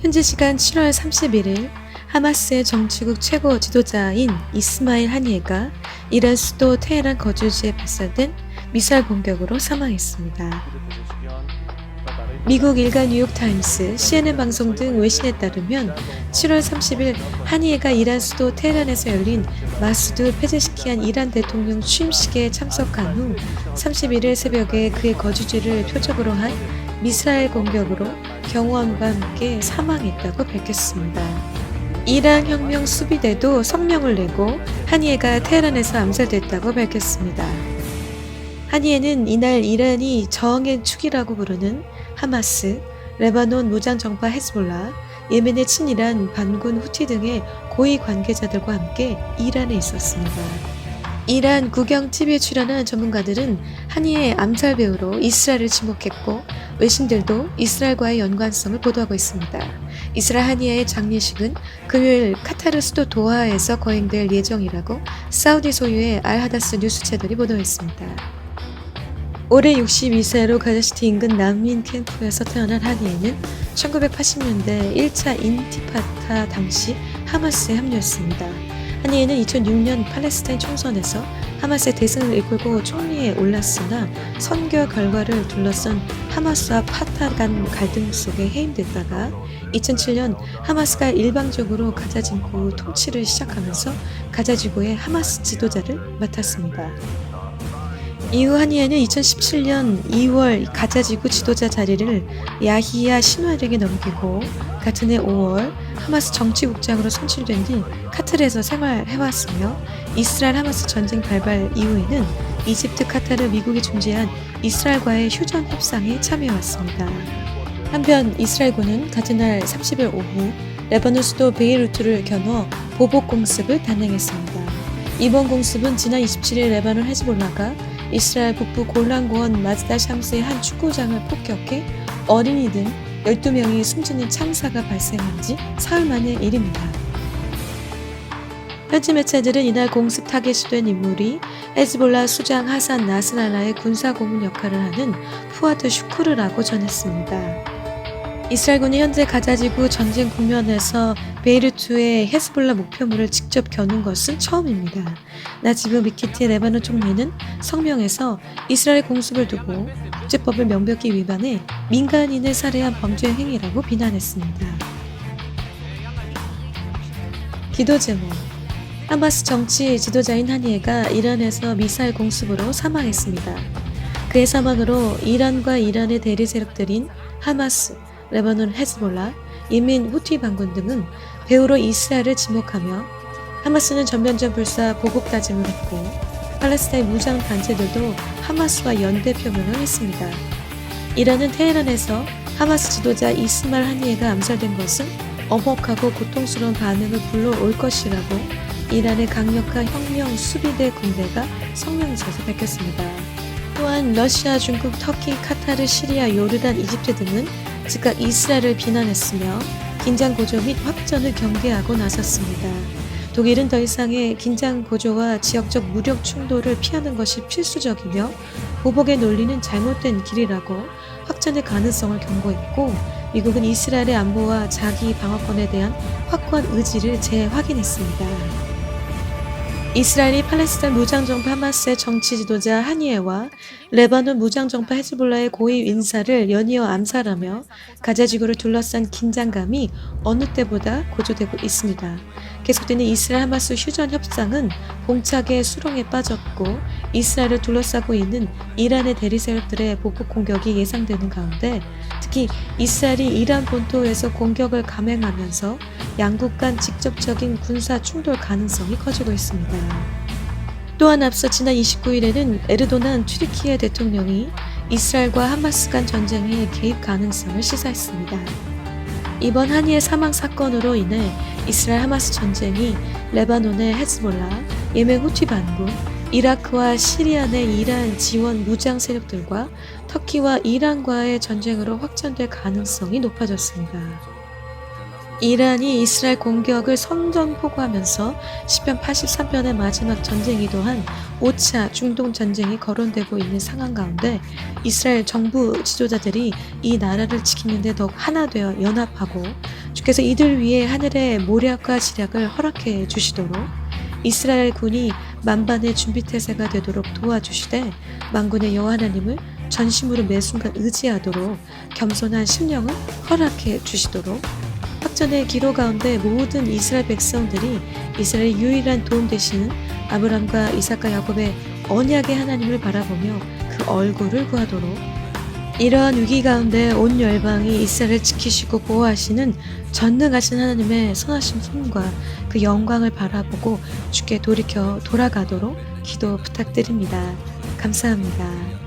현지 시간 7월 31일 하마스의 정치국 최고 지도자인 이스마일 하니에가 이란 수도 테헤란 거주지에 발사된 미사일 공격으로 사망했습니다. 미국 일간 뉴욕타임스, CNN 방송 등 외신에 따르면 7월 30일 하니에가 이란 수도 테헤란에서 열린 마수드 페제시키안 이란 대통령 취임식에 참석한 후 31일 새벽에 그의 거주지를 표적으로 한 미사일 공격으로 경호원과 함께 사망했다고 밝혔습니다. 이란 혁명 수비대도 성명을 내고 하니에가 테헤란에서 암살됐다고 밝혔습니다. 하니에는 이날 이란이 저항의 축이라고 부르는 하마스, 레바논 무장정파 헤즈볼라, 예멘의 친이란 반군 후티 등의 고위 관계자들과 함께 이란에 있었습니다. 이란 국영 TV에 출연한 전문가들은 하니의 암살 배우로 이스라엘을 지목했고 외신들도 이스라엘과의 연관성을 보도하고 있습니다. 이스라엘 하니의 장례식은 금요일 카타르 수도 도하에서 거행될 예정이라고 사우디 소유의 알하다스 뉴스 채널이 보도했습니다. 올해 62세로 가자시티 인근 난민 캠프에서 태어난 하니에는 1980년대 1차 인티파타 당시 하마스에 합류했습니다. 하니에는 2006년 팔레스타인 총선에서 하마스의 대승을 이끌고 총리에 올랐으나 선거 결과를 둘러싼 하마스와 파타 간 갈등 속에 해임됐다가 2007년 하마스가 일방적으로 가자지구 통치를 시작하면서 가자지구의 하마스 지도자를 맡았습니다. 이후 하니에는 2017년 2월 가자지구 지도자 자리를 야히야 신화에게 넘기고 같은 해 5월 하마스 정치국장으로 선출된 뒤 카타르에서 생활해왔으며 이스라엘 하마스 전쟁 발발 이후에는 이집트, 카타르, 미국이 중재한 이스라엘과의 휴전 협상에 참여해왔습니다. 한편 이스라엘군은 같은 날 30일 오후 레바논 수도 베이루트를 겨누어 보복 공습을 단행했습니다. 이번 공습은 지난 27일 레바논 헤즈볼라가 이스라엘 북부 골란고원 마즈다 샴스의 한 축구장을 폭격해 어린이 등 12명이 숨지는 참사가 발생한 지 사흘 만의 일입니다. 현지 매체들은 이날 공습 타겟이 된 인물이 헤즈볼라 수장 하산 나스랄라의 군사고문 역할을 하는 푸아드 슈쿠르라고 전했습니다. 이스라엘군이 현재 가자지구 전쟁 국면에서 베이루트의 헤즈볼라 목표물을 직접 겨눈 것은 처음입니다. 나지브 미키티 레바논 총리는 성명에서 이스라엘 공습을 두고 국제법을 명백히 위반해 민간인을 살해한 범죄 행위라고 비난했습니다. 기도 제목: 하마스 정치 지도자인 하니에가 이란에서 미사일 공습으로 사망했습니다. 그의 사망으로 이란과 이란의 대리 세력들인 하마스, 레바논 헤즈볼라, 예멘 후티 반군 등은 배후로 이스라엘을 지목하며 하마스는 전면전 불사 보복 다짐을 했고 팔레스타인 무장 단체들도 하마스와 연대 표명을 했습니다. 이란은 테헤란에서 하마스 지도자 이스마일 하니에가 암살된 것은 엄혹하고 고통스러운 반응을 불러올 것이라고 이란의 강력한 혁명 수비대 군대가 성명에서 밝혔습니다. 또한 러시아, 중국, 터키, 카타르, 시리아, 요르단, 이집트 등은 즉각 이스라엘을 비난했으며 긴장 고조 및 확전을 경계하고 나섰습니다. 독일은 더 이상의 긴장 고조와 지역적 무력 충돌을 피하는 것이 필수적이며 보복의 논리는 잘못된 길이라고 확전의 가능성을 경고했고 미국은 이스라엘의 안보와 자기 방어권에 대한 확고한 의지를 재확인했습니다. 이스라엘이 팔레스타인 무장정파 하마스의 정치 지도자 하니에와 레바논 무장정파 헤즈볼라의 고위 인사를 연이어 암살하며 가자지구를 둘러싼 긴장감이 어느 때보다 고조되고 있습니다. 계속되는 이스라엘 하마스 휴전 협상은 봉착의 수렁에 빠졌고 이스라엘을 둘러싸고 있는 이란의 대리 세력들의 보복 공격이 예상되는 가운데 특히 이스라엘이 이란 본토에서 공격을 감행하면서 양국 간 직접적인 군사 충돌 가능성이 커지고 있습니다. 또한 앞서 지난 29일에는 에르도난 튀르키예 대통령이 이스라엘과 하마스 간 전쟁에 개입 가능성을 시사했습니다. 이번 하니의 사망 사건으로 인해 이스라엘 하마스 전쟁이 레바논의 헤즈볼라, 예멘 후티 반군, 이라크와 시리아 내 이란 지원 무장 세력들과 터키와 이란과의 전쟁으로 확전될 가능성이 높아졌습니다. 이란이 이스라엘 공격을 선전포고하면서 시편 83편의 마지막 전쟁이기도 한 5차 중동 전쟁이 거론되고 있는 상황 가운데 이스라엘 정부 지도자들이 이 나라를 지키는 데 더욱 하나 되어 연합하고 주께서 이들 위해 하늘의 모략과 지략을 허락해 주시도록 이스라엘 군이 만반의 준비태세가 되도록 도와주시되 만군의 여호와 하나님을 전심으로 매 순간 의지하도록 겸손한 심령을 허락해 주시도록 확전의 기로 가운데 모든 이스라엘 백성들이 이스라엘의 유일한 도움 되시는 아브람과 이삭과 야곱의 언약의 하나님을 바라보며 그 얼굴을 구하도록 이러한 위기 가운데 온 열방이 이스라엘을 지키시고 보호하시는 전능하신 하나님의 선하신 손과 그 영광을 바라보고 주께 돌이켜 돌아가도록 기도 부탁드립니다. 감사합니다.